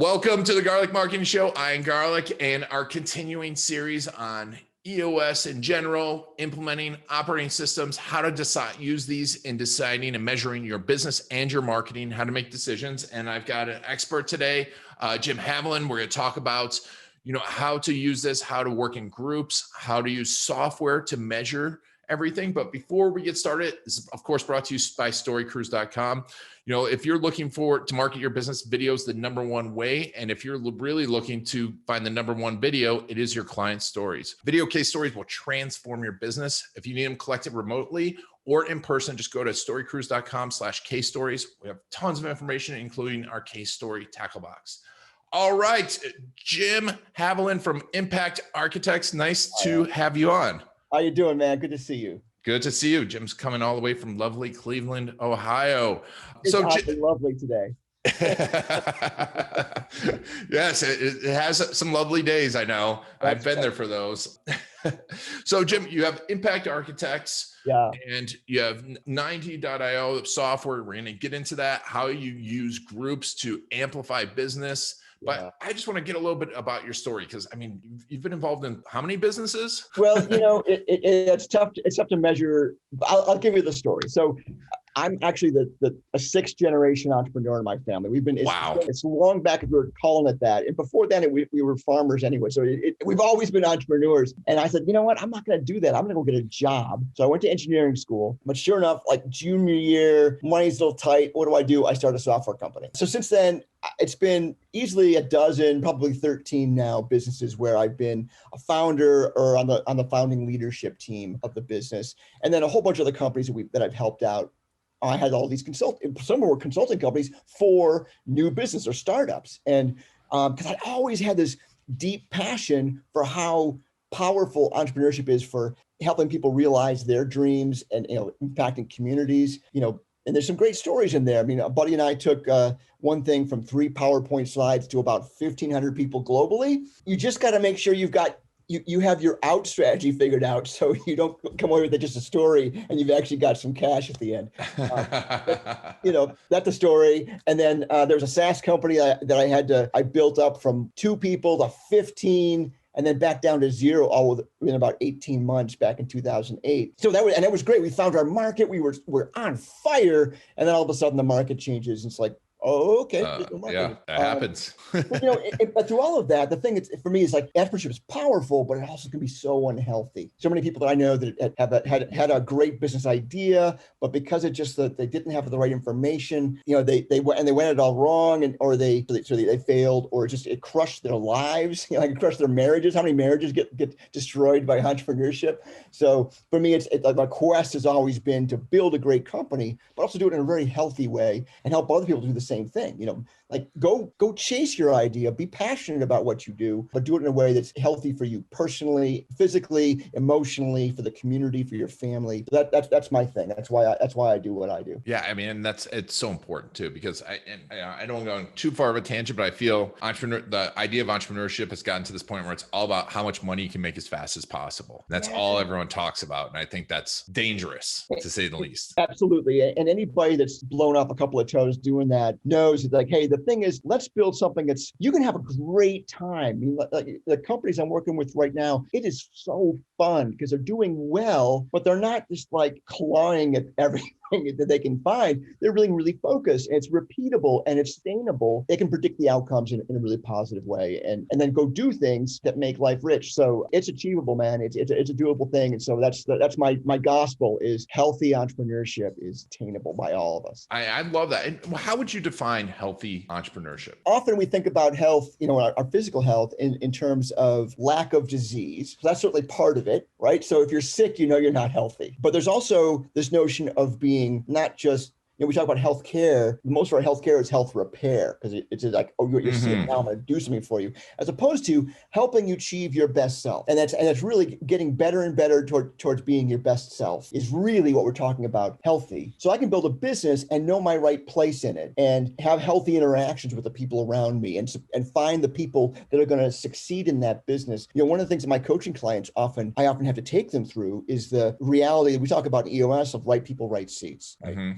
Welcome to the Garlic Marketing Show. I am Garlic, and our continuing series on EOS in general, implementing operating systems, how to use these in deciding and measuring your business and your marketing, how to make decisions. And I've got an expert today, Jim Haviland. We're going to talk about, how to use this, how to work in groups, how to use software to measure everything. But before we get started, this is of course brought to you by storycruise.com. If you're looking to market your business, video is the number one way. And if you're really looking to find the number one video, it is your client stories. Video case stories will transform your business. If you need them collected remotely or in person, just go to storycruise.com/case stories. We have tons of information, including our case story tackle box. All right, Jim Haviland from Impact Architects. Nice to have you on. How you doing, man? Good to see you. Good to see you. Jim's coming all the way from lovely Cleveland, Ohio. It's lovely today. Yes, it has some lovely days. I know. I've been there for those. So Jim, you have Impact Architects, and you have 90.io software. We're going to get into that, how you use groups to amplify business. But I just want to get a little bit about your story, because you've been involved in how many businesses? Well, it's tough. It's tough to measure. I'll give you the story. So I'm actually a sixth generation entrepreneur in my family. It's long back if we were calling it that. And before then, we were farmers anyway. So we've always been entrepreneurs. And I said, you know what? I'm not going to do that. I'm going to go get a job. So I went to engineering school. But sure enough, like junior year, money's a little tight. What do? I started a software company. So since then, it's been easily a dozen, probably 13 now businesses where I've been a founder or on the founding leadership team of the business. And then a whole bunch of other companies that I've helped out. I had all these some were consulting companies for new business or startups. And because I always had this deep passion for how powerful entrepreneurship is for helping people realize their dreams and impacting communities, and there's some great stories in there. A buddy and I took one thing from 3 PowerPoint slides to about 1,500 people globally. You just got to make sure you have your out strategy figured out, so you don't come away with just a story and you've actually got some cash at the end. That's the story. And then there was a SaaS company that I built up from 2 people to 15. And then back down to 0 all within about 18 months back in 2008. So that was great. We found our market. We're on fire. And then all of a sudden the market changes. And it's like, oh, okay. Yeah, that happens. But through all of that, the thing for me is like entrepreneurship is powerful, but it also can be so unhealthy. So many people that I know that have had a great business idea, but because it's just that they didn't have the right information, they went it all wrong, or they failed, or it crushed their lives, it crushed their marriages. How many marriages get destroyed by entrepreneurship? So for me, it's like my quest has always been to build a great company, but also do it in a very healthy way and help other people do the same thing. Like go chase your idea, be passionate about what you do, but do it in a way that's healthy for you personally, physically, emotionally, for the community, for your family. That's my thing. That's why I do what I do. Yeah, and it's so important too, because I don't go on too far of a tangent, but I feel the idea of entrepreneurship has gotten to this point where it's all about how much money you can make as fast as possible. That's all everyone talks about, and I think that's dangerous, to say the least. Absolutely, and anybody that's blown up a couple of toes doing that knows that, like, hey, the thing is, let's build something you can have a great time. Like the companies I'm working with right now, it is so fun because they're doing well, but they're not just like clawing at everything that they can find. They're really, really focused, and it's repeatable and it's sustainable. They can predict the outcomes in a really positive way, and then go do things that make life rich. So it's achievable, man. It's a doable thing. And so that's my gospel is healthy entrepreneurship is attainable by all of us. I love that. And how would you define healthy entrepreneurship? Often we think about health, our physical health in terms of lack of disease. So that's certainly part of it, right? So if you're sick, you're not healthy. But there's also this notion of being not just, we talk about healthcare. Most of our healthcare is health repair, because it's like, oh, you're sick now, I'm going to do something for you, as opposed to helping you achieve your best self. And that's really getting better and better towards being your best self is really what we're talking about, healthy. So I can build a business and know my right place in it, and have healthy interactions with the people around me, and find the people that are going to succeed in that business. One of the things that my coaching clients I often have to take them through is the reality that we talk about EOS of right people, right seats. Right?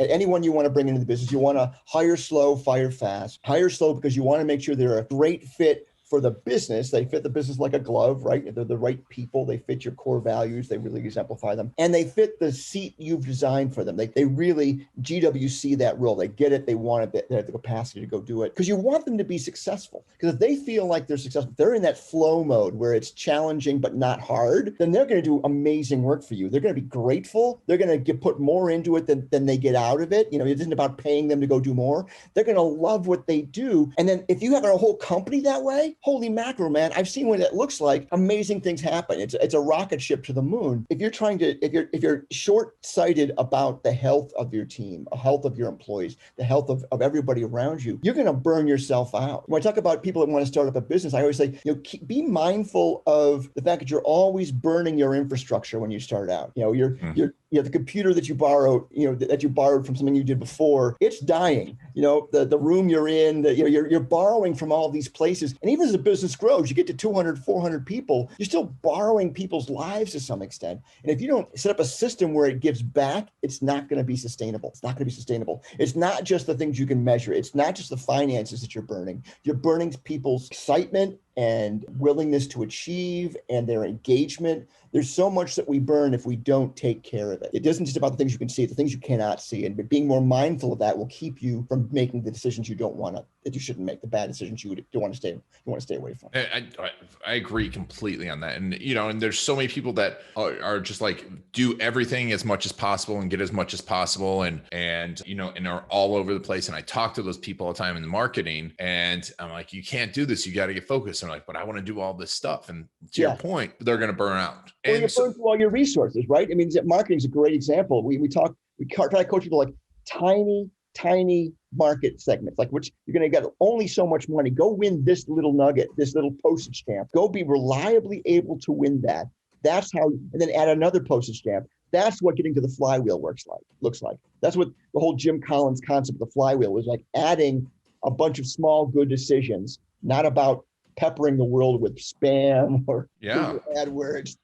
anyone you want to bring into the business, you want to hire slow, fire fast. Hire slow because you want to make sure they're a great fit for the business. They fit the business like a glove, right? They're the right people. They fit your core values. They really exemplify them. And they fit the seat you've designed for them. They really GWC that role. They get it. They want it. They have the capacity to go do it because you want them to be successful. Because if they feel like they're successful, they're in that flow mode where it's challenging but not hard, then they're going to do amazing work for you. They're going to be grateful. They're going to put more into it than they get out of it. You know, it isn't about paying them to go do more. They're going to love what they do. And then if you have a whole company that way, holy mackerel, man, I've seen what it looks like. Amazing things happen. It's a rocket ship to the moon. If you're short-sighted about the health of your team, the health of your employees, the health of everybody around you, you're going to burn yourself out. When I talk about people that want to start up a business, I always say, be mindful of the fact that you're always burning your infrastructure when you start out. The computer that you borrowed, that you borrowed from something you did before, it's dying. The room you're in, you're borrowing from all these places. And even as a business grows, you get to 200, 400 people, you're still borrowing people's lives to some extent. And if you don't set up a system where it gives back, it's not going to be sustainable. It's not going to be sustainable. It's not just the things you can measure. It's not just the finances that you're burning. You're burning people's excitement and willingness to achieve and their engagement. There's so much that we burn if we don't take care of it. It isn't just about the things you can see, it's the things you cannot see. And being more mindful of that will keep you from making the decisions you don't want to, that you shouldn't make, the bad decisions you want to stay away from. I agree completely on that. And, and there's so many people that are just like, do everything as much as possible and get as much as possible. And are all over the place. And I talk to those people all the time in the marketing and I'm like, you can't do this. You got to get focused. And I'm like, but I want to do all this stuff. And to your point, they're going to burn out. Well, you burn through all your resources, right? I mean, marketing is a great example. We try to coach people like tiny market segments, like which you're going to get only so much money. Go win this little nugget, this little postage stamp. Go be reliably able to win that. That's how, and then add another postage stamp. That's what getting to the flywheel looks like. That's what the whole Jim Collins concept of the flywheel was like, adding a bunch of small good decisions, not about peppering the world with spam or AdWords.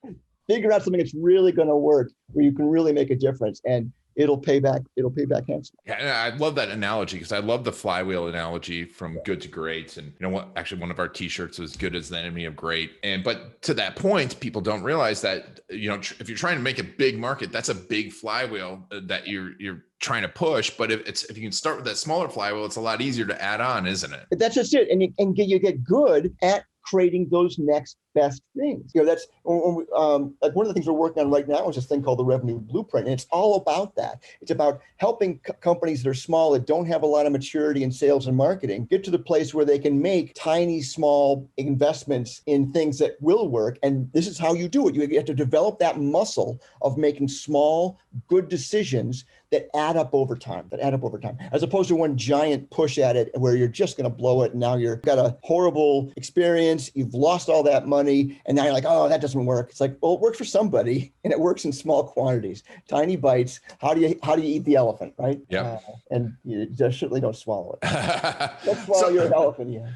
Figure out something that's really going to work, where you can really make a difference, and it'll pay back handsomely. Yeah, and I love that analogy because I love the flywheel analogy from good to great. And actually one of our t-shirts was good as the enemy of great. But to that point, people don't realize that, if you're trying to make a big market, that's a big flywheel that you're trying to push. But if you can start with that smaller flywheel, it's a lot easier to add on, isn't it? That's just it. And you get good at creating those next best things. That's like one of the things we're working on right now is this thing called the Revenue Blueprint. And it's all about that. It's about helping companies that are small, that don't have a lot of maturity in sales and marketing, get to the place where they can make tiny, small investments in things that will work. And this is how you do it. You have to develop that muscle of making small, good decisions that add up over time, as opposed to one giant push at it where you're just going to blow it. And now you've got a horrible experience. You've lost all that money. And now you're like, oh, that doesn't work. It's like, well, it works for somebody, and it works in small quantities, tiny bites. How do you eat the elephant, right? Yeah. And you just certainly don't swallow it. Don't swallow your elephant, yeah.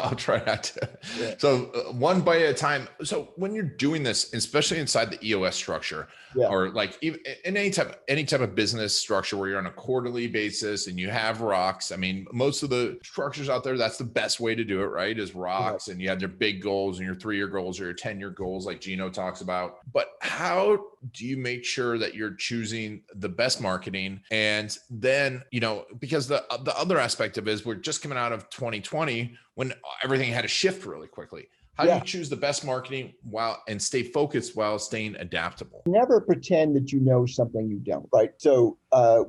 I'll try not to. Yeah. So one bite at a time. So when you're doing this, especially inside the EOS structure, or like even in any type of business structure where you're on a quarterly basis and you have rocks. I mean, most of the structures out there, that's the best way to do it, right? Is rocks, and you have your big goals and your 3-year goals or your 10-year goals, like Gino talks about. But how do you make sure that you're choosing the best marketing? And then, because the other aspect of it is we're just coming out of 2020 when everything had to shift really quickly. How do you choose the best marketing and stay focused while staying adaptable? Never pretend that you know something you don't, right? So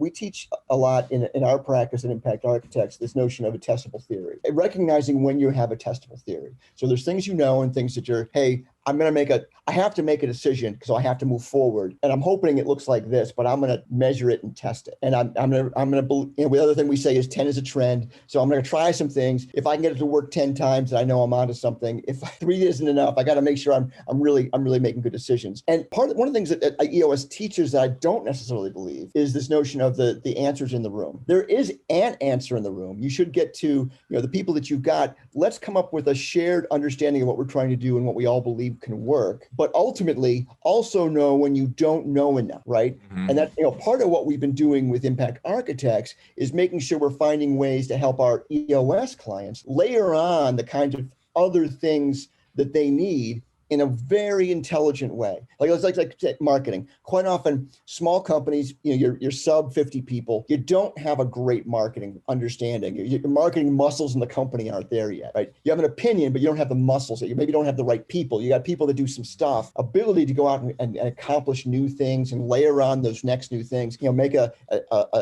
we teach a lot in our practice at Impact Architects, this notion of a testable theory, recognizing when you have a testable theory. So there's things you know and things that you're, hey, I have to make a decision because I have to move forward. And I'm hoping it looks like this, but I'm going to measure it and test it. And I'm going to, the other thing we say is 10 is a trend. So I'm going to try some things. If I can get it to work 10 times, I know I'm onto something. If 3 isn't enough, I got to make sure I'm really making good decisions. And one of the things that EOS teaches that I don't necessarily believe is this notion of the answers in the room. There is an answer in the room. You should get to, the people that you've got. Let's come up with a shared understanding of what we're trying to do and what we all believe can work, but ultimately also know when you don't know enough, right? Mm-hmm. And that, part of what we've been doing with Impact Architects is making sure we're finding ways to help our EOS clients layer on the kinds of other things that they need in a very intelligent way. Like it's like marketing. Quite often, small companies, you're sub 50 people, you don't have a great marketing understanding. Your marketing muscles in the company aren't there yet, right? You have an opinion, but you don't have the muscles. You maybe don't have the right people. You got people that do some stuff, ability to go out and accomplish new things and layer on those next new things, make an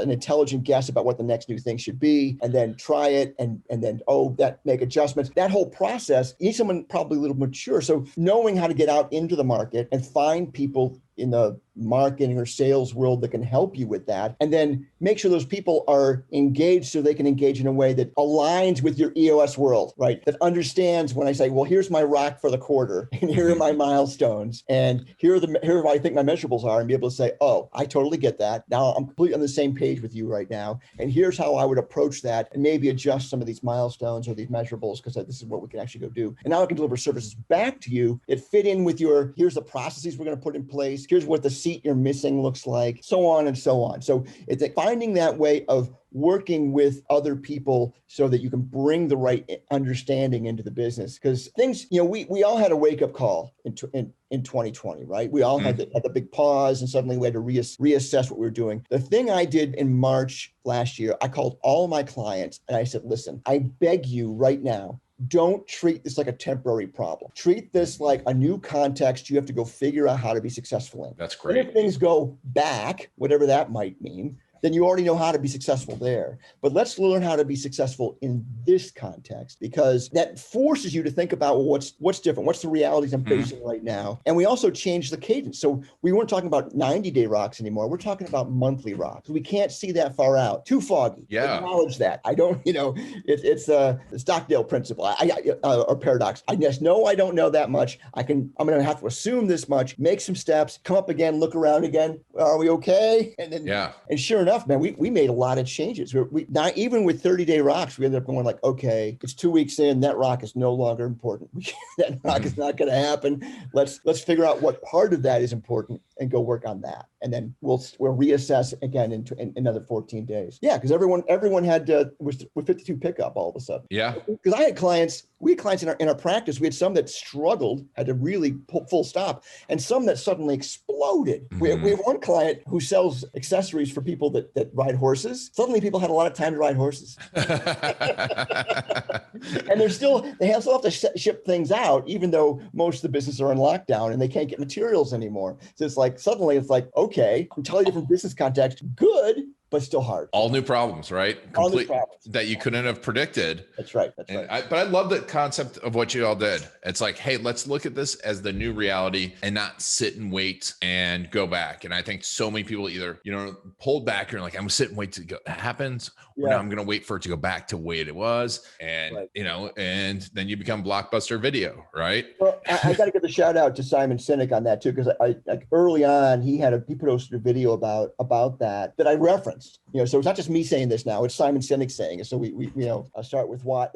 intelligent guess about what the next new thing should be, and then try it and then, make adjustments. That whole process, you need someone probably a little mature. So knowing how to get out into the market and find people in the marketing or sales world that can help you with that, and then make sure those people are engaged so they can engage in a way that aligns with your EOS world, right? That understands when I say, well, here's my rock for the quarter, and here are my milestones, and here are what I think my measurables are, and be able to say, oh, I totally get that. Now I'm completely on the same page with you right now, and here's how I would approach that, and maybe adjust some of these milestones or these measurables because this is what we can actually go do. And now I can deliver services back to you that fit in with here's the processes we're going to put in place. Here's what the seat you're missing looks like, so on and so on. So it's like finding that way of working with other people so that you can bring the right understanding into the business. Because things, we all had a wake-up call in 2020, right? We all had the big pause, and suddenly we had to reassess what we were doing. The thing I did in March last year, I called all my clients and I said, listen, I beg you right now, don't treat this like a temporary problem. Treat this like a new context you have to go figure out how to be successful in. That's great. And if things go back, whatever that might mean, then you already know how to be successful there. But let's learn how to be successful in this context, because that forces you to think about, well, what's different? What's the realities I'm facing right now? And we also changed the cadence. So we weren't talking about 90-day rocks anymore. We're talking about monthly rocks. We can't see that far out. Too foggy. Yeah. Acknowledge that. I don't, it's the Stockdale principle or paradox. I just know I don't know that much. I'm going to have to assume this much, make some steps, come up again, look around again. Are we okay? And then, and sure enough, man, we made a lot of changes. We not even with 30-day rocks, we ended up going like, okay, it's 2 weeks in, that rock is no longer important. That rock is not going to happen. Let's figure out what part of that is important and go work on that. And then we'll reassess again in another 14 days. Yeah, because everyone was 52 pickup all of a sudden. Yeah. Because we had clients in our practice. We had some that struggled, had to really pull full stop, and some that suddenly exploded. We have one client who sells accessories for people that ride horses. Suddenly people had a lot of time to ride horses. And they still have to ship things out, even though most of the businesses are in lockdown and they can't get materials anymore. So it's like, suddenly it's like, okay, entirely different business context, good, but still hard. All new problems, right? All new problems. That you couldn't have predicted. That's right. But I love the concept of what you all did. It's like, hey, let's look at this as the new reality and not sit and wait and go back. And I think so many people either, pulled back and like, I'm gonna sit and wait till it happens. Or now I'm going to wait for it to go back to the way it was. And, and then you become Blockbuster Video, right? Well, I got to give a shout out to Simon Sinek on that too. Because I early on, he posted a video about that I referenced, so it's not just me saying this now, it's Simon Sinek saying it. So we start with why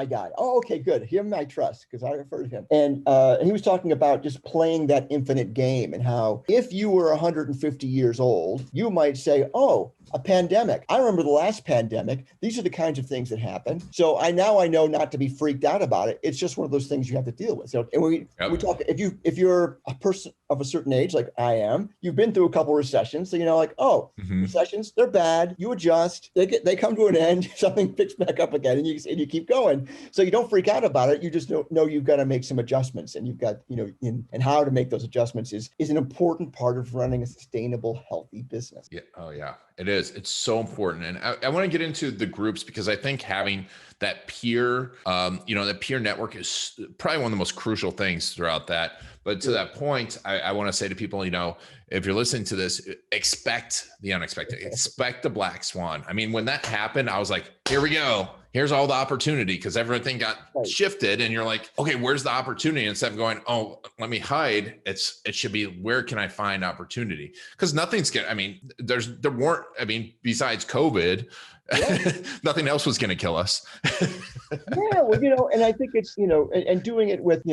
guy. Oh, okay, good. Him I trust because I referred to him. And he was talking about just playing that infinite game and how if you were 150 years old, you might say, oh, a pandemic. I remember the last pandemic. These are the kinds of things that happen. So I know not to be freaked out about it. It's just one of those things you have to deal with. So, and we talk, if you're a person of a certain age, like I am, you've been through a couple of recessions. So recessions, they're bad. You adjust, they come to an end, something picks back up again and you keep going. So you don't freak out about it. You just know you've got to make some adjustments, and you've got, and how to make those adjustments is an important part of running a sustainable, healthy business. Yeah. Oh yeah, it is. It's so important. And I want to get into the groups because I think having that peer, that peer network is probably one of the most crucial things throughout that. But to that point, I want to say to people, if you're listening to this, expect the unexpected, expect the black swan. I mean, when that happened, I was like, here we go. Here's all the opportunity, because everything got shifted and you're like, okay, where's the opportunity? Instead of going, oh, let me hide. It should be, where can I find opportunity? Because nothing's besides COVID, Yeah. Nothing else was going to kill us. Yeah, well, and I think it's, and doing it with,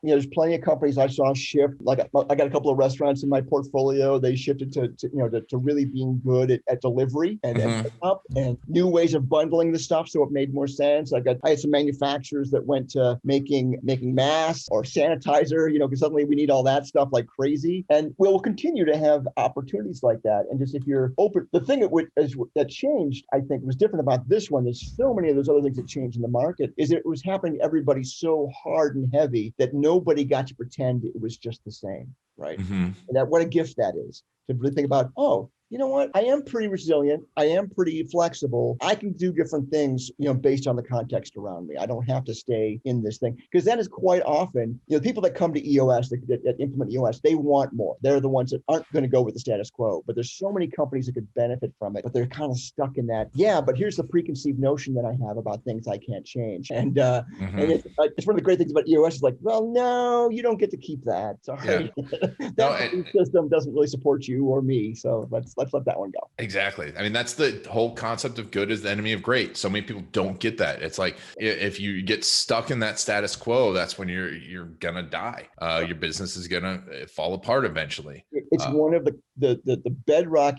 there's plenty of companies I saw shift. Like I got a couple of restaurants in my portfolio. They shifted to really being good at delivery and pickup and new ways of bundling the stuff, so it made more sense. I had some manufacturers that went to making masks or sanitizer, because suddenly we need all that stuff like crazy. And we'll continue to have opportunities like that. And just if you're open, the thing that changed, I think, was different about this one. There's so many of those other things that changed in the market, is it was happening to everybody so hard and heavy that nobody got to pretend it was just the same, right? And what a gift that is, to really think about, oh, you know what? I am pretty resilient. I am pretty flexible. I can do different things, based on the context around me. I don't have to stay in this thing. Because that is quite often, people that come to EOS, that implement EOS, they want more. They're the ones that aren't going to go with the status quo. But there's so many companies that could benefit from it, but they're kind of stuck in that. Yeah, but here's the preconceived notion that I have about things I can't change. And it's one of the great things about EOS is like, well, no, you don't get to keep that. Sorry. Yeah. That system doesn't really support you or me. So let's let that one go. Exactly. I mean, that's the whole concept of good is the enemy of great. So many people don't get that. It's like, if you get stuck in that status quo, that's when you're gonna die. Your business is gonna fall apart eventually. It's one of the bedrock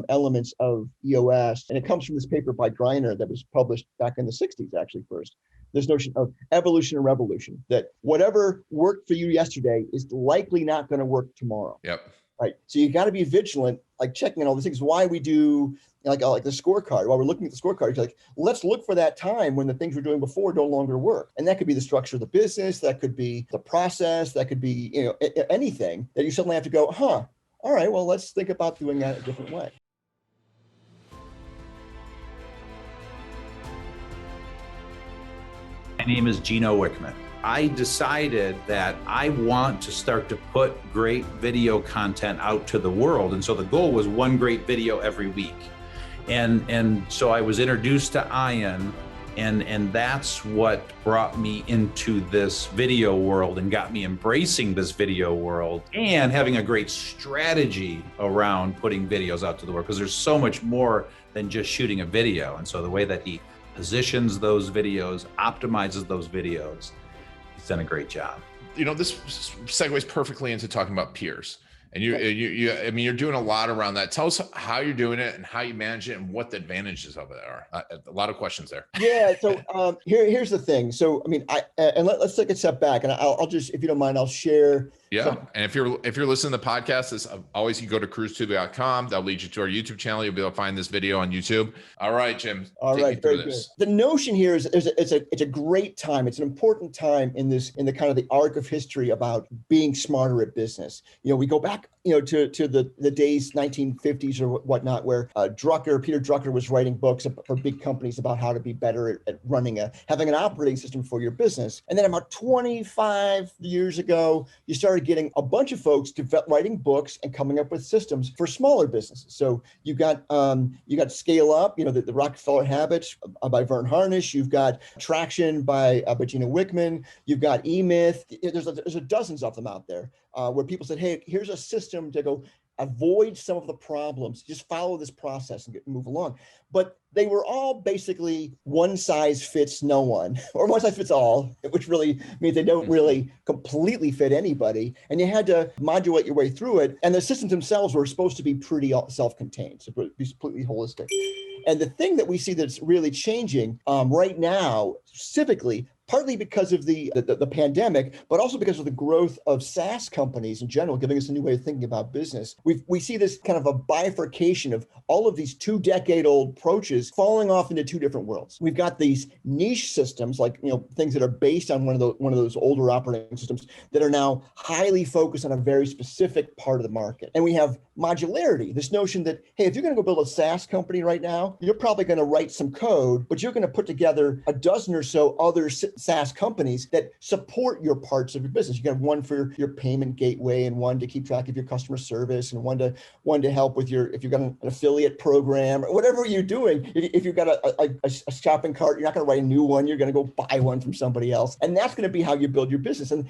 elements of EOS, and it comes from this paper by Greiner that was published back in the 60s, actually, first. This notion of evolution and revolution, that whatever worked for you yesterday is likely not going to work tomorrow. Yep. Right. So you got to be vigilant, like checking on all these things. Why we do like the scorecard, while we're looking at the scorecard, you're like, let's look for that time when the things we're doing before no longer work. And that could be the structure of the business. That could be the process. That could be, anything that you suddenly have to go, all right, well, let's think about doing that a different way. My name is Gino Wickman. I decided that I want to start to put great video content out to the world. And so the goal was one great video every week. And so I was introduced to Ian, and that's what brought me into this video world and got me embracing this video world and having a great strategy around putting videos out to the world, because there's so much more than just shooting a video. And so the way that he positions those videos, optimizes those videos, he's done a great job. This segues perfectly into talking about peers. And you're doing a lot around that. Tell us how you're doing it and how you manage it and what the advantages of it are. A lot of questions there. Yeah. So here's the thing. So, let's take a step back, and I'll just, if you don't mind, I'll share. Yeah. And if you're listening to the podcast, this always, you go to cruisetube.com. That'll lead you to our YouTube channel. You'll be able to find this video on YouTube. All right, Jim. All right. Very good. The notion here is it's a great time. It's an important time in the kind of the arc of history about being smarter at business. We go back, to the days, 1950s or whatnot, where Peter Drucker was writing books for big companies about how to be better at having an operating system for your business. And then about 25 years ago, you started getting a bunch of folks writing books and coming up with systems for smaller businesses. So you got Scale Up, the Rockefeller Habits by Vern Harnish. You've got Traction by Gino Wickman. You've got eMyth. There's dozens of them out there where people said, hey, here's a system to go avoid some of the problems. Just follow this process and move along. But they were all basically one size fits no one, or one size fits all, which really means they don't really completely fit anybody. And you had to modulate your way through it. And the systems themselves were supposed to be pretty self-contained, so be completely holistic. And the thing that we see that's really changing right now, specifically, partly because of the pandemic, but also because of the growth of SaaS companies in general, giving us a new way of thinking about business. We see this kind of a bifurcation of all of these 2-decade-old approaches falling off into two different worlds. We've got these niche systems, like things that are based on one of those older operating systems that are now highly focused on a very specific part of the market. And we have modularity, this notion that, hey, if you're going to go build a SaaS company right now, you're probably going to write some code, but you're going to put together a dozen or so other SaaS companies that support your parts of your business. You got one for your payment gateway, and one to keep track of your customer service, and one to help with if you've got an affiliate program or whatever you're doing. If you've got a shopping cart, you're not going to write a new one. You're going to go buy one from somebody else, and that's going to be how you build your business. And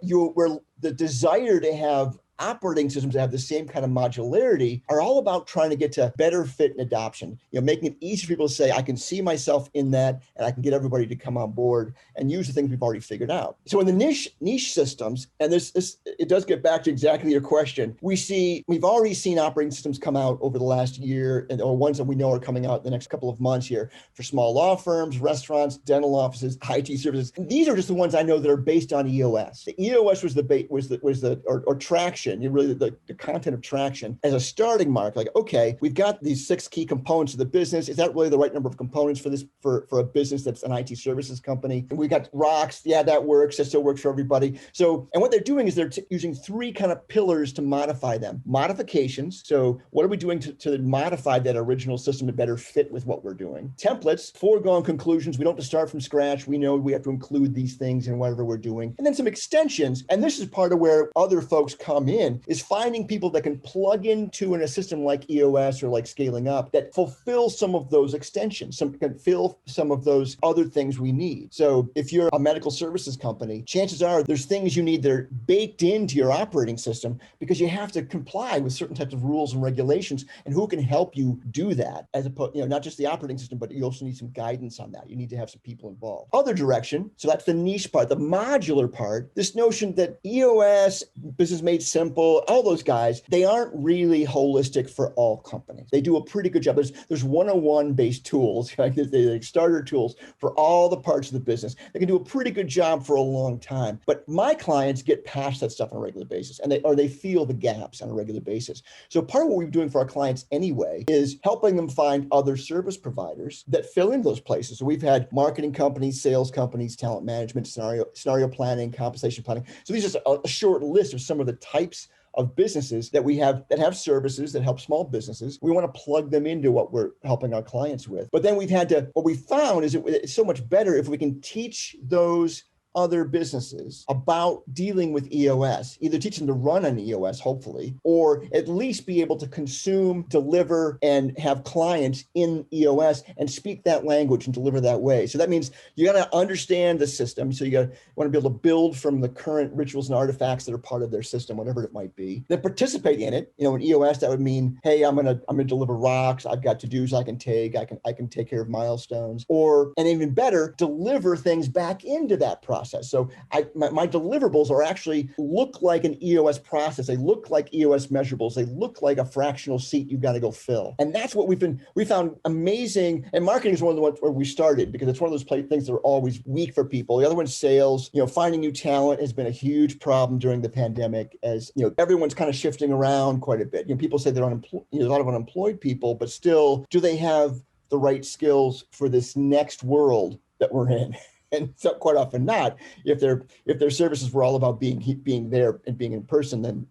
where the desire to have operating systems that have the same kind of modularity are all about trying to get to better fit and adoption, making it easy for people to say, I can see myself in that, and I can get everybody to come on board and use the things we've already figured out. So in the niche systems, and this it does get back to exactly your question, we've already seen operating systems come out over the last year, or ones that we know are coming out in the next couple of months here for small law firms, restaurants, dental offices, IT services. These are just the ones I know that are based on EOS. The EOS was the traction, really the content of traction as a starting mark. Like, okay, we've got these 6 key components of the business. Is that really the right number of components for this for a business that's an IT services company? And we got rocks. Yeah, that works. That still works for everybody. So, and what they're doing is they're using 3 kind of pillars to modify them. Modifications. So what are we doing to modify that original system to better fit with what we're doing? Templates, foregone conclusions. We don't have to start from scratch. We know we have to include these things in whatever we're doing. And then some extensions. And this is part of where other folks come in, is finding people that can plug into a system like EOS or like Scaling Up that fulfill some of those extensions, can fill some of those other things we need. So if you're a medical services company, chances are there's things you need that are baked into your operating system because you have to comply with certain types of rules and regulations, and who can help you do that, as opposed, not just the operating system, but you also need some guidance on that. You need to have some people involved. Other direction, so that's the niche part, the modular part, this notion that EOS, Business Made Simple, all those guys, they aren't really holistic for all companies. They do a pretty good job. There's 101 based tools, like the starter tools for all the parts of the business. They can do a pretty good job for a long time. But my clients get past that stuff on a regular basis, and they feel the gaps on a regular basis. So part of what we're doing for our clients anyway is helping them find other service providers that fill in those places. So we've had marketing companies, sales companies, talent management, scenario planning, compensation planning. So these are a short list of some of the types of businesses that we have that have services that help small businesses. We want to plug them into what we're helping our clients with. But then what we found is it's so much better if we can teach those other businesses about dealing with EOS, either teach them to run on EOS, hopefully, or at least be able to consume, deliver, and have clients in EOS and speak that language and deliver that way. So that means you got to understand the system. So you want to be able to build from the current rituals and artifacts that are part of their system, whatever it might be. Then participate in it. In EOS, that would mean, hey, I'm gonna deliver rocks. I've got to-dos I can take. I can take care of milestones, and even better, deliver things back into that process. So my deliverables actually look like an EOS process. They look like EOS measurables. They look like a fractional seat you've got to go fill. And that's what we found amazing. And marketing is one of the ones where we started, because it's one of those things that are always weak for people. The other one's sales. Finding new talent has been a huge problem during the pandemic, as everyone's kind of shifting around quite a bit. People say they're unemployed, a lot of unemployed people, but still, do they have the right skills for this next world that we're in? And so quite often not. If their services were all about being there and being in person, then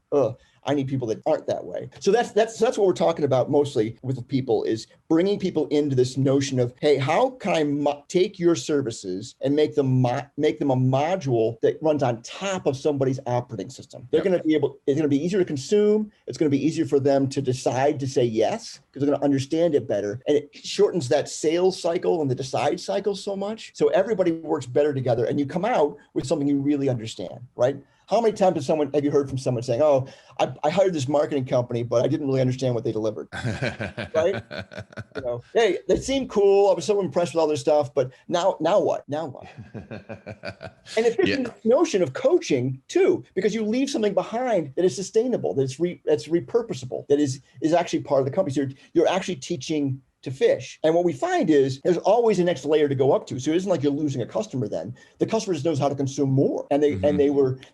I need people that aren't that way. So that's what we're talking about mostly with people, is bringing people into this notion of, hey, how can I take your services and make them a module that runs on top of somebody's operating system? They're going to be it's going to be easier to consume. It's going to be easier for them to decide to say yes, because they're going to understand it better. And it shortens that sales cycle and the decide cycle so much. So everybody works better together, and you come out with something you really understand, right? How many times have you heard from someone saying, oh, I hired this marketing company, but I didn't really understand what they delivered, right? Hey, they seemed cool. I was so impressed with all their stuff, but now what? Now what? And it fits in the notion of coaching too, because you leave something behind that is sustainable, that's repurposable, that is actually part of the company. So you're actually teaching to fish. And what we find is there's always a next layer to go up to. So it isn't like you're losing a customer then. The customer just knows how to consume more. And they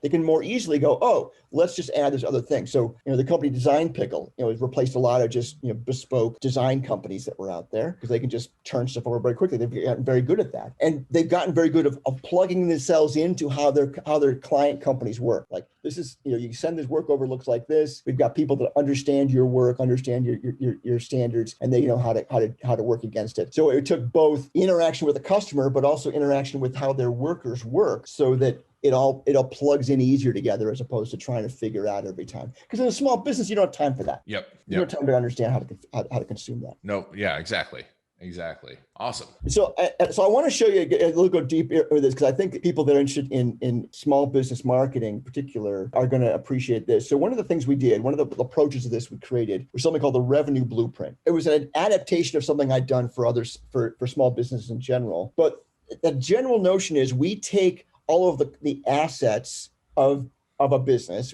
can more easily go, oh, let's just add this other thing. So, the company Design Pickle, has replaced a lot of just, bespoke design companies that were out there, because they can just turn stuff over very quickly. They've gotten very good at that. And they've gotten very good of plugging themselves into how their client companies work. Like, this is, you send this work over, looks like this. We've got people that understand your work, understand your standards, and they know how to work against it. So it took both interaction with the customer, but also interaction with how their workers work, so that it all plugs in easier together, as opposed to trying to figure out every time. Because in a small business, you don't have time for that. Yep. You don't have time to understand how to consume that. No. Yeah. Exactly. Exactly. Awesome. So I want to show you a little go deep with this, because I think people that are interested in small business marketing in particular are going to appreciate this. So one of the things we did, one of the approaches of this we created was something called the revenue blueprint. It was an adaptation of something I'd done for others, for small businesses in general. But the general notion is we take all of the assets of a business.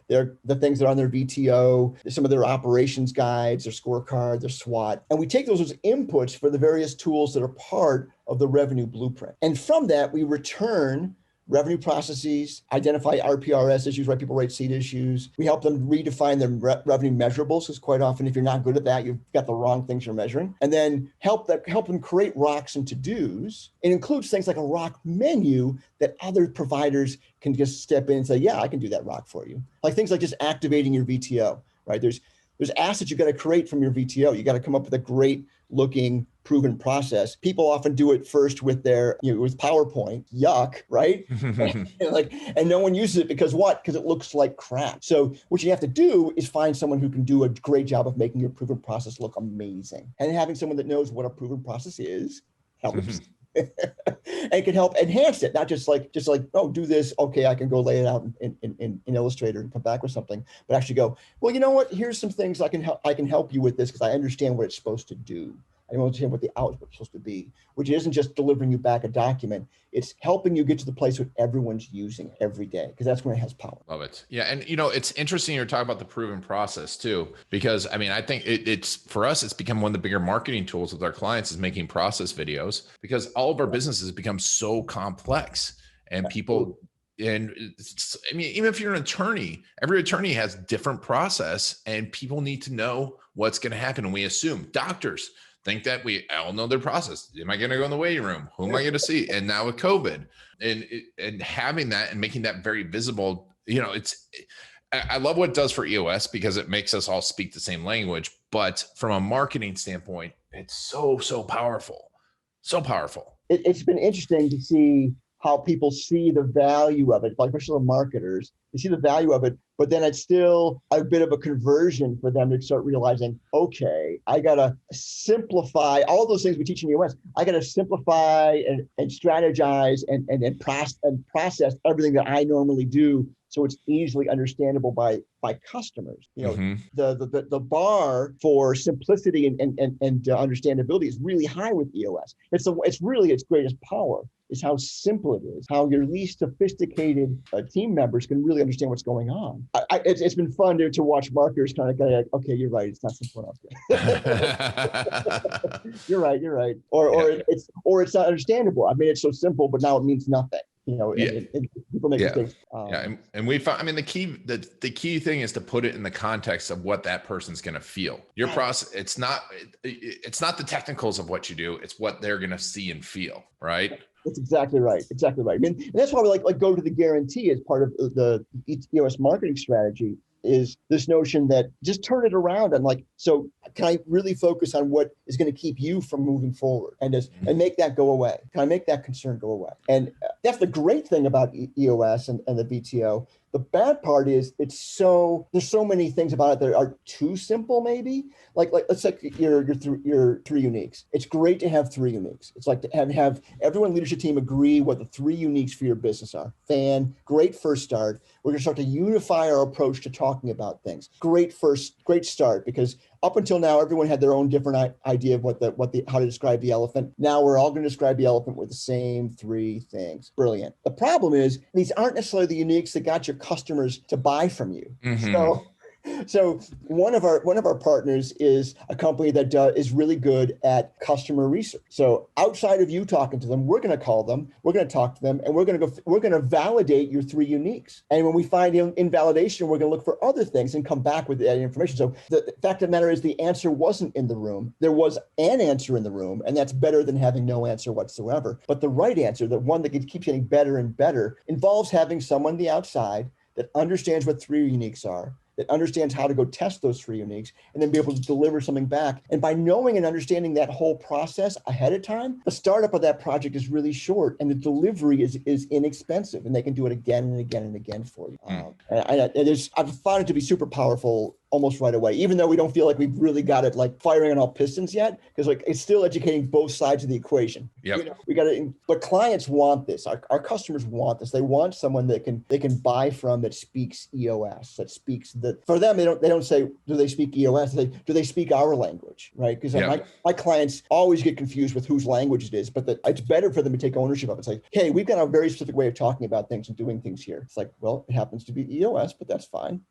They're the things that are on their VTO, some of their operations guides, their scorecard, their SWOT, and we take those as inputs for the various tools that are part of the revenue blueprint. And from that, we return revenue processes, identify RPRS issues, right? People write seed issues. We help them redefine their revenue measurables, because quite often, if you're not good at that, you've got the wrong things you're measuring. And then help them create rocks and to-dos. It includes things like a rock menu that other providers can just step in and say, yeah, I can do that rock for you. Like things like just activating your VTO, right? There's assets you've got to create from your VTO. You got to come up with a great looking proven process. People often do it first with with PowerPoint. Yuck, right? and no one uses it because what? Because it looks like crap. So what you have to do is find someone who can do a great job of making your proven process look amazing. And having someone that knows what a proven process is helps. And can help enhance it, not just like, oh, do this. Okay, I can go lay it out in Illustrator and come back with something, but actually go, well, you know what? Here's some things I can help you with this, because I understand what it's supposed to do. I understand what the output is supposed to be, which isn't just delivering you back a document. It's helping you get to the place where everyone's using it every day, because that's when it has power. Love it. Yeah. And, it's interesting you're talking about the proven process too, because I think it's for us, it's become one of the bigger marketing tools with our clients is making process videos, because all of our businesses become so complex and people, and even if you're an attorney, every attorney has different process and people need to know what's going to happen. And we assume doctors think that we all know their process. Am I going to go in the waiting room? Who am I going to see? And now with COVID and having that and making that very visible, I love what it does for EOS because it makes us all speak the same language, but from a marketing standpoint, it's so powerful. So powerful. It's been interesting to see how people see the value of it, like especially marketers, they see the value of it, but then it's still a bit of a conversion for them to start realizing, okay, I got to simplify all those things we teach in the US. I got to simplify and strategize and process everything that I normally do, so it's easily understandable by customers. The bar for simplicity and understandability is really high with EOS. It's really its greatest power is how simple it is, how your least sophisticated team members can really understand what's going on. It's been fun to watch marketers kind of go like, okay, you're right, it's not simple enough. You're right. Or it's not understandable. I mean, it's so simple, but now it means nothing. And people make mistakes. And we found, the key thing is to put it in the context of what that person's going to feel. Your process, it's not the technicals of what you do, it's what they're going to see and feel, right? That's exactly right. And that's why we like go to the guarantee as part of the EOS marketing strategy, is this notion that just turn it around and so can I really focus on what is going to keep you from moving forward and make that go away? Can I make that concern go away? And that's the great thing about EOS and the VTO. The bad part is there's so many things about it that are too simple, maybe. Like let's take your three uniques. It's great to have three uniques. It's like to have everyone leadership team agree what the three uniques for your business are. Great first start. We're going to start to unify our approach to talking about things. Great start, because up until now, everyone had their own different idea of how to describe the elephant. Now we're all going to describe the elephant with the same three things. Brilliant. The problem is these aren't necessarily the uniques that got your customers to buy from you. Mm-hmm. So one of our partners is a company that is really good at customer research. So outside of you talking to them, we're going to call them, we're going to talk to them, and we're going to validate your three uniques. And when we find invalidation, we're going to look for other things and come back with that information. So the fact of the matter is the answer wasn't in the room. There was an answer in the room, and that's better than having no answer whatsoever. But the right answer, the one that keeps getting better and better, involves having someone on the outside that understands what three uniques are, that understands how to go test those three uniques, and then be able to deliver something back. And by knowing and understanding that whole process ahead of time, the startup of that project is really short, and the delivery is inexpensive, and they can do it again and again and again for you. And I've found it to be super powerful almost right away, even though we don't feel like we've really got it like firing on all pistons yet, because like it's still educating both sides of the equation. Yep. We got to, but clients want this. Our customers want this. They want someone that they can buy from that speaks EOS, that speaks that for them. They don't say, do they speak EOS? They say, do they speak our language, right? Because my clients always get confused with whose language it is, but it's better for them to take ownership of it. It's like, hey, we've got a very specific way of talking about things and doing things here. It's like, well, it happens to be EOS, but that's fine.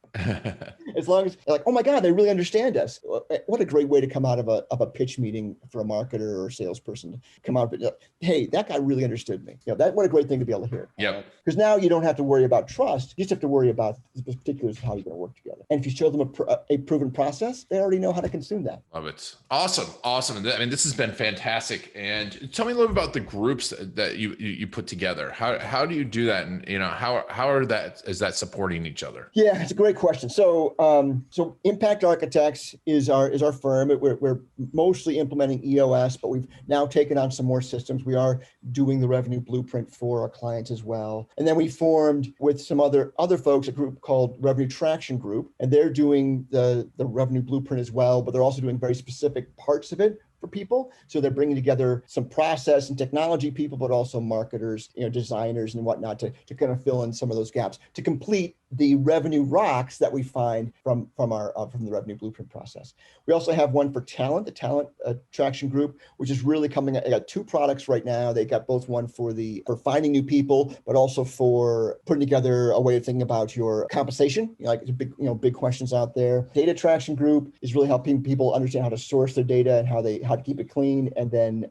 As long as like, oh my God, they really understand us. What a great way to come out of a pitch meeting for a marketer or a salesperson to come out. But hey, that guy really understood me. What a great thing to be able to hear. Yeah. Because now you don't have to worry about trust. You just have to worry about the particulars of how you're going to work together. And if you show them a proven process, they already know how to consume that. Love it. Awesome. I mean, this has been fantastic. And tell me a little bit about the groups that you put together. How do you do that? And how is that supporting each other? Yeah, it's a great question. So Impact Architects is our firm. We're mostly implementing EOS, but we've now taken on some more systems. We are doing the revenue blueprint for our clients as well. And then we formed with some other folks a group called Revenue Traction Group, and they're doing the revenue blueprint as well, but they're also doing very specific parts of it for people. So they're bringing together some process and technology people, but also marketers, designers and whatnot to kind of fill in some of those gaps to complete the revenue rocks that we find from the revenue blueprint process. We also have one for talent, the talent traction group, which is really coming. They got two products right now. They got both one for finding new people, but also for putting together a way of thinking about your compensation. Like big questions out there. Data traction group is really helping people understand how to source their data and how to keep it clean. And then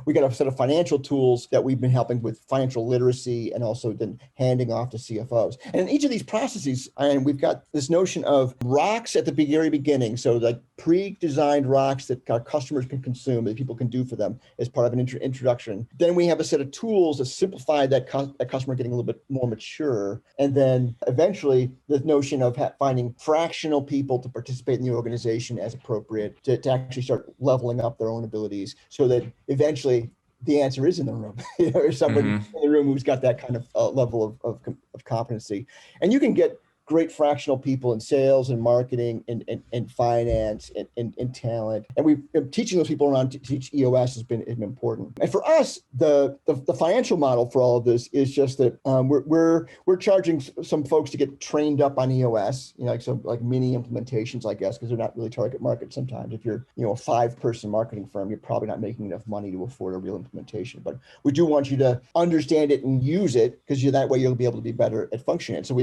we got a set of financial tools that we've been helping with financial literacy and also then handing off to CFOs. And in each of these processes, and we've got this notion of rocks at the very beginning. So like pre-designed rocks that our customers can consume, that people can do for them as part of an introduction. Then we have a set of tools to simplify that customer getting a little bit more mature. And then eventually the notion of finding fractional people to participate in the organization as appropriate to actually start leveling up their own abilities so that eventually the answer is in the room. There's somebody in the room who's got that kind of level of competency. And you can get great fractional people in sales and marketing and finance and talent. And we've teaching those people around to teach EOS has been important. And for us, the financial model for all of this is just that we're charging some folks to get trained up on EOS, like mini implementations, I guess, because they're not really target market sometimes. If you're a 5-person marketing firm, you're probably not making enough money to afford a real implementation. But we do want you to understand it and use it because that way you'll be able to be better at functioning. So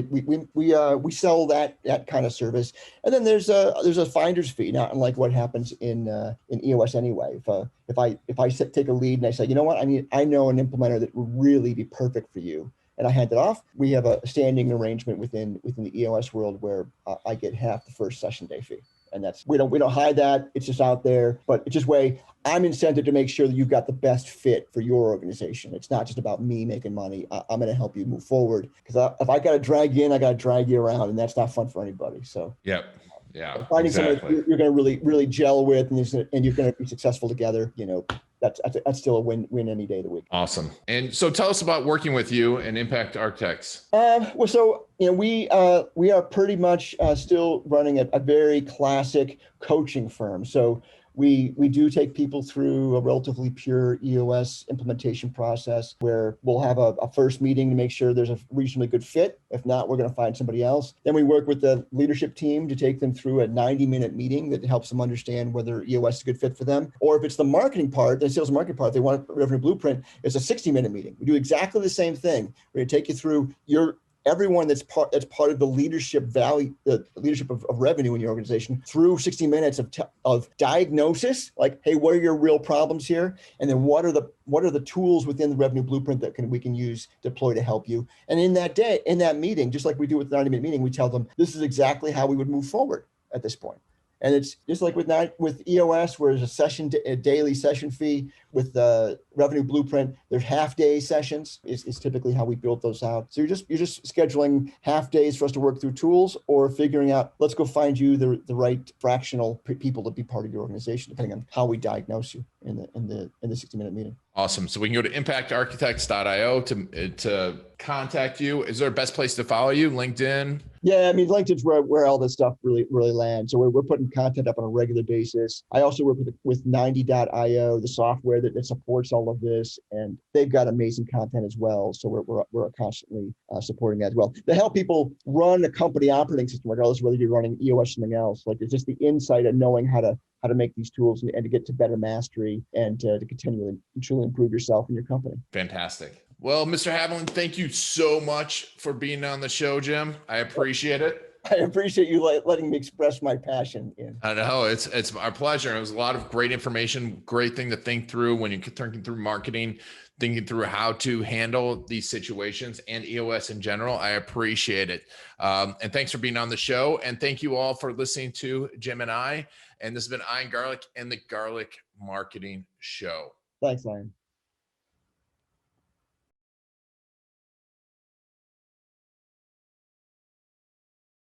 we sell that kind of service, and then there's a finder's fee, not unlike what happens in EOS anyway. If I take a lead and I say, you know what, I know an implementer that would really be perfect for you, and I hand it off, we have a standing arrangement within the EOS world where I get half the first session day fee. And that's, we don't hide that. It's just out there, but it's just way I'm incented to make sure that you've got the best fit for your organization. It's not just about me making money. I'm going to help you move forward because if I got to drag you in, I got to drag you around, and that's not fun for anybody. So yeah, finding someone you're going to really gel with, and you're going to be successful together. That's still a win any day of the week. Awesome. And so tell us about working with you and Impact Architects. We are pretty much still running a very classic coaching firm. So we do take people through a relatively pure EOS implementation process where we'll have a first meeting to make sure there's a reasonably good fit. If not, we're going to find somebody else. Then we work with the leadership team to take them through a 90-minute meeting that helps them understand whether EOS is a good fit for them. Or if it's the marketing part, the sales and marketing part, they want a revenue blueprint, it's a 60-minute meeting. We do exactly the same thing. We're going to take you through everyone that's part of the leadership value, the leadership of revenue in your organization through 60 minutes of diagnosis, like, hey, what are your real problems here? And then what are the tools within the revenue blueprint that we can use, deploy to help you? And in that meeting, just like we do with the 90-minute meeting, we tell them this is exactly how we would move forward at this point. And it's just like with EOS, where there's a daily session fee. With the revenue blueprint, there's half-day sessions is typically how we build those out. So you're just scheduling half days for us to work through tools, or figuring out, let's go find you the right fractional people to be part of your organization, depending on how we diagnose you in the 60-minute meeting. Awesome. So we can go to impactarchitects.io to contact you. Is there a best place to follow you? LinkedIn? Yeah, I mean, LinkedIn's where all this stuff really lands. So we're putting content up on a regular basis. I also work with 90.io, the software that supports all of this, and they've got amazing content as well. So we're constantly supporting that as well. To help people run a company operating system, regardless of whether you're running EOS or something else. Like, it's just the insight of knowing how to make these tools and to get to better mastery and to continually truly improve yourself and your company. Fantastic. Well, Mr. Haviland, thank you so much for being on the show, Jim. I appreciate it. I appreciate you letting me express my passion. I know it's our pleasure. It was a lot of great information, great thing to think through when you're thinking through marketing, thinking through how to handle these situations and EOS in general. I appreciate it. And thanks for being on the show. And thank you all for listening to Jim and I. And this has been Ian Garlic and the Garlic Marketing Show. Thanks, Ian.